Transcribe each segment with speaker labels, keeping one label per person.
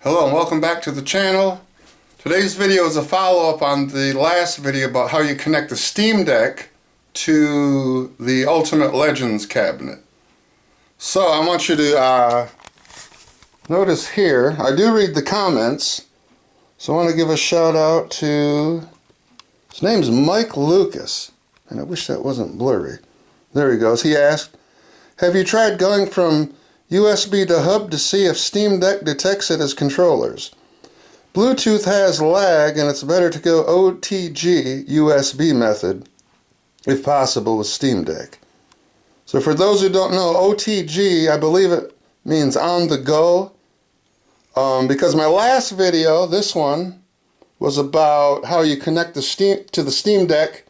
Speaker 1: Hello and welcome back to the channel. Today's video is a follow-up on the last video about how you connect the Steam Deck to the Ultimate Legends cabinet. So I want you to notice here, I do read the comments, so I want to give a shout out to, his name's Mike Lucas, and I wish that wasn't blurry. There he goes. He asked, have you tried going from USB to hub to see if Steam Deck detects it as controllers? Bluetooth has lag and it's better to go OTG USB method if possible with Steam Deck. So for those who don't know, OTG, I believe it means on the go, because my last video, this one, was about how you connect the Steam Deck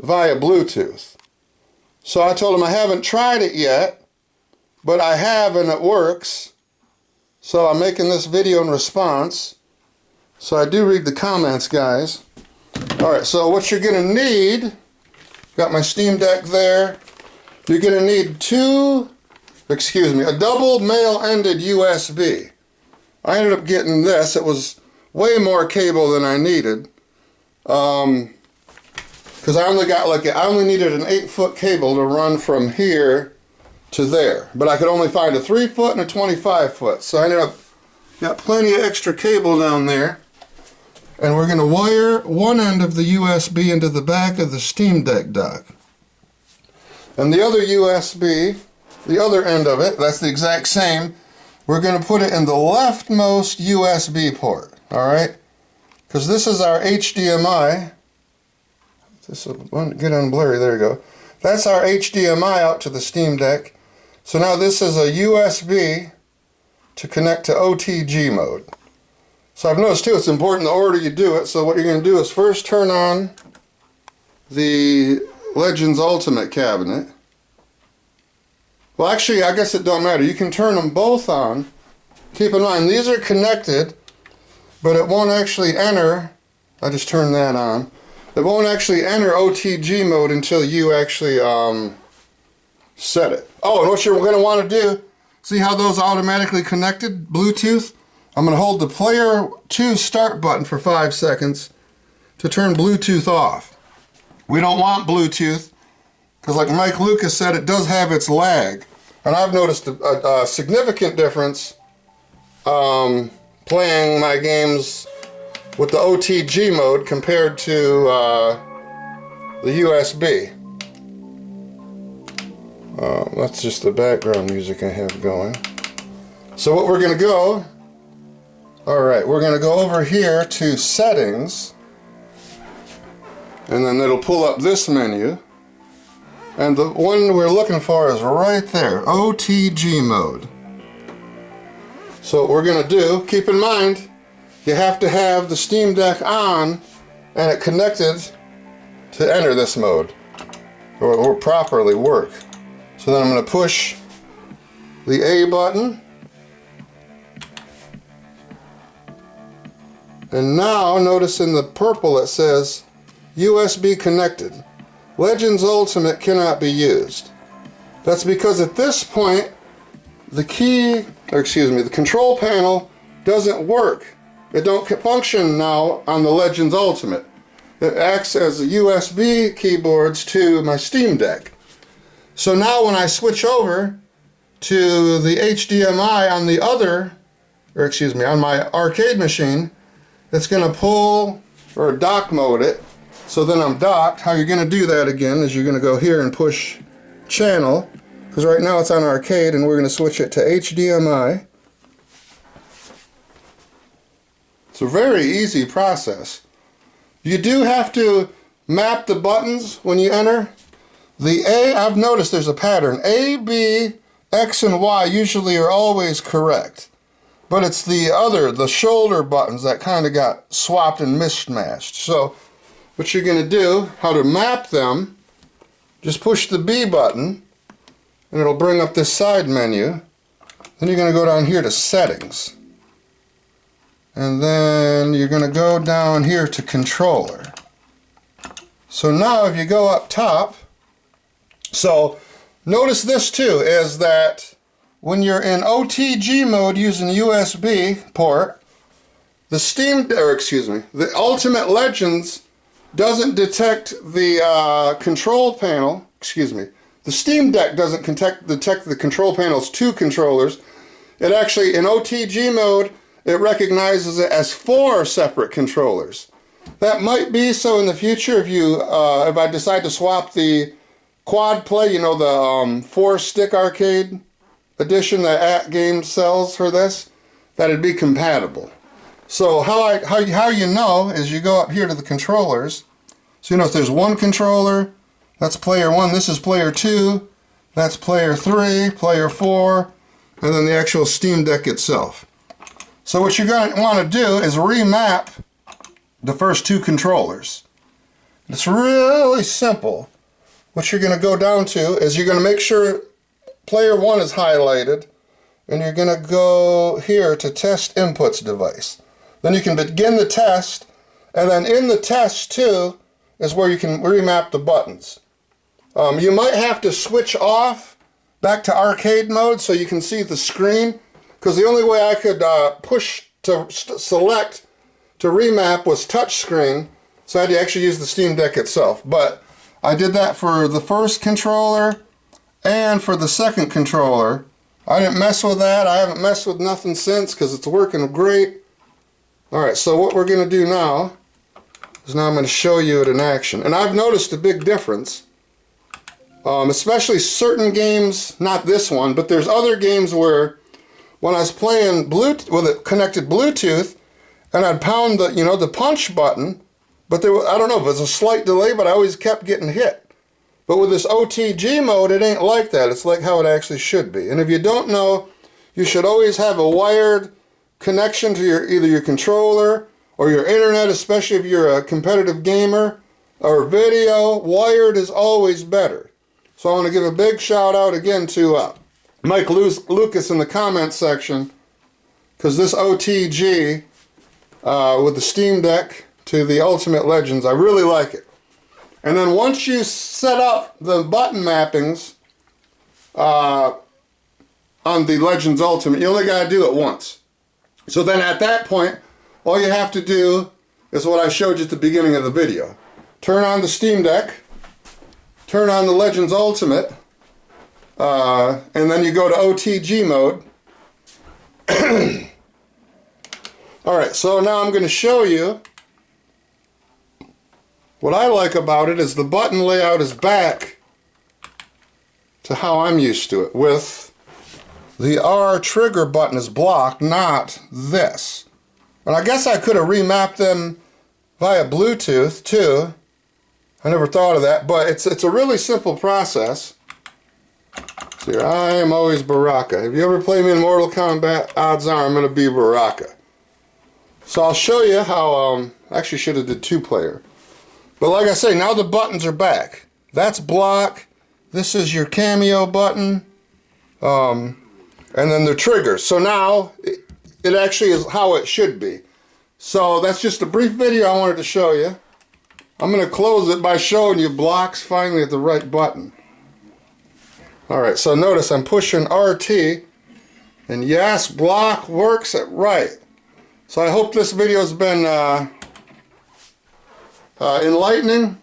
Speaker 1: via Bluetooth. So I told him I haven't tried it yet, but I have and it works. So I'm making this video in response. So I do read the comments, guys. Alright, so what you're going to need, got my Steam Deck there. You're going to need a double male-ended USB. I ended up getting this. It was way more cable than I needed. Because I only needed an 8-foot cable to run from here to there, but I could only find a 3-foot and a 25-foot, so I ended up got plenty of extra cable down there, and we're going to wire one end of the USB into the back of the Steam Deck dock, and the other USB, the other end of it, that's the exact same, we're going to put it in the leftmost USB port. Alright, because this is our HDMI. This will get on blurry. There you go. That's our HDMI out to the Steam Deck. So now this is a USB to connect to OTG mode. So I've noticed too, it's important the order you do it. So what you're going to do is first turn on the Legends Ultimate cabinet. Well, actually, I guess it don't matter. You can turn them both on. Keep in mind, these are connected, but it won't actually enter. I just turned that on. It won't actually enter OTG mode until you actually set it. Oh, and what you're going to want to do, see how those automatically connected Bluetooth? I'm going to hold the player 2 start button for 5 seconds to turn Bluetooth off. We don't want Bluetooth because, like Mike Lucas said, it does have its lag. And I've noticed a significant difference playing my games with the OTG mode compared to the USB. That's just the background music I have going. So what we're going to go, alright, we're going to go over here to settings, and then it'll pull up this menu, and the one we're looking for is right there, OTG mode. So what we're going to do, keep in mind, you have to have the Steam Deck on and it connected to enter this mode or properly work. So then I'm going to push the A button, and now notice in the purple it says USB connected. Legends Ultimate cannot be used. That's because at this point the control panel doesn't work. It don't function now on the Legends Ultimate. It acts as USB keyboards to my Steam Deck. So now when I switch over to the HDMI on the on my arcade machine, it's going to pull or dock mode it. So then I'm docked. How you're going to do that again is you're going to go here and push channel, because right now it's on arcade and we're going to switch it to HDMI. It's a very easy process. You do have to map the buttons when you enter. The A, I've noticed there's a pattern. A, B, X, and Y usually are always correct. But it's the shoulder buttons that kind of got swapped and mishmashed. So what you're going to do, how to map them, just push the B button and it'll bring up this side menu. Then you're going to go down here to settings. And then you're going to go down here to controller. So now if you go up top, so notice this too, is that when you're in OTG mode using USB port, the Ultimate Legends doesn't detect the control panel. The Steam Deck doesn't detect the control panel's two controllers. It actually, in OTG mode, it recognizes it as 4 separate controllers. That might be so in the future if I decide to swap the quad play, you know, the 4-stick arcade edition that At Game sells for this, that'd be compatible. So how you know is you go up here to the controllers. So you know if there's one controller, that's player 1, this is player 2, that's player 3, player 4, and then the actual Steam Deck itself. So what you're going to want to do is remap the first 2 controllers. It's really simple. What you're going to go down to is you're going to make sure player 1 is highlighted, and you're going to go here to test inputs device. Then you can begin the test, and then in the test too is where you can remap the buttons. You might have to switch off back to arcade mode so you can see the screen, because the only way I could push to select to remap was touch screen, so I had to actually use the Steam Deck itself. But I did that for the first controller and for the second controller. I didn't mess with that. I haven't messed with nothing since because it's working great. Alright, so what we're going to do now is I'm going to show you it in action. And I've noticed a big difference, especially certain games, not this one, but there's other games where when I was playing with it connected Bluetooth, and I'd pound the punch button, but I don't know if it was a slight delay, but I always kept getting hit. But with this OTG mode, it ain't like that. It's like how it actually should be. And if you don't know, you should always have a wired connection to either your controller or your internet, especially if you're a competitive gamer, or video. Wired is always better. So I want to give a big shout out again to Mike Lucas in the comments section, because this OTG with the Steam Deck to the Ultimate Legends, I really like it. And then once you set up the button mappings on the Legends Ultimate, you only got to do it once. So then at that point, all you have to do is what I showed you at the beginning of the video. Turn on the Steam Deck, turn on the Legends Ultimate, and then you go to OTG mode. Alright, so now I'm going to show you what I like about it is the button layout is back to how I'm used to it, with the R trigger button is blocked, not this. And I guess I could have remapped them via Bluetooth too. I never thought of that, but it's a really simple process. See, I am always Baraka. If you ever play me in Mortal Kombat, odds are I'm going to be Baraka. So I'll show you how, actually should have did 2-player. But like I say, now the buttons are back. That's block. This is your cameo button. And then the triggers. So now it actually is how it should be. So that's just a brief video I wanted to show you. I'm going to close it by showing you blocks finally at the right button. Alright, so notice I'm pushing RT. And yes, block works it right. So I hope this video has been enlightening.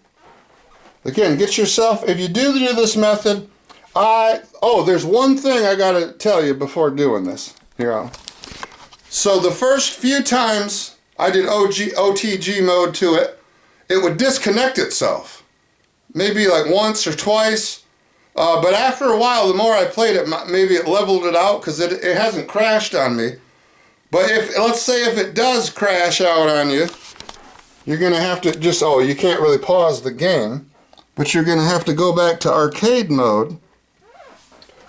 Speaker 1: Again, get yourself, if you do this method, there's one thing I gotta tell you before doing this. Here, so the first few times I did OTG mode to it, it would disconnect itself. Maybe like once or twice. But after a while, the more I played it, maybe it leveled it out because it hasn't crashed on me. But let's say if it does crash out on you, you're going to have to you can't really pause the game, but you're going to have to go back to arcade mode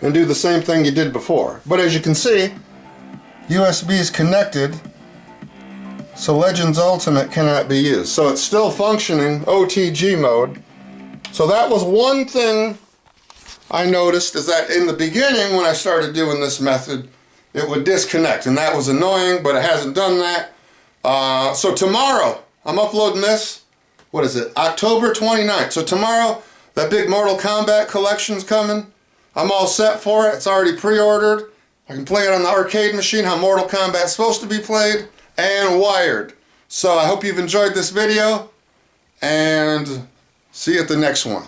Speaker 1: and do the same thing you did before. But as you can see, USB is connected, so Legends Ultimate cannot be used. So it's still functioning OTG mode. So that was one thing I noticed, is that in the beginning when I started doing this method, it would disconnect, and that was annoying, but it hasn't done that. So tomorrow, I'm uploading this, what is it, October 29th. So tomorrow, that big Mortal Kombat collection's coming. I'm all set for it. It's already pre-ordered. I can play it on the arcade machine, how Mortal Kombat is supposed to be played, and wired. So I hope you've enjoyed this video, and see you at the next one.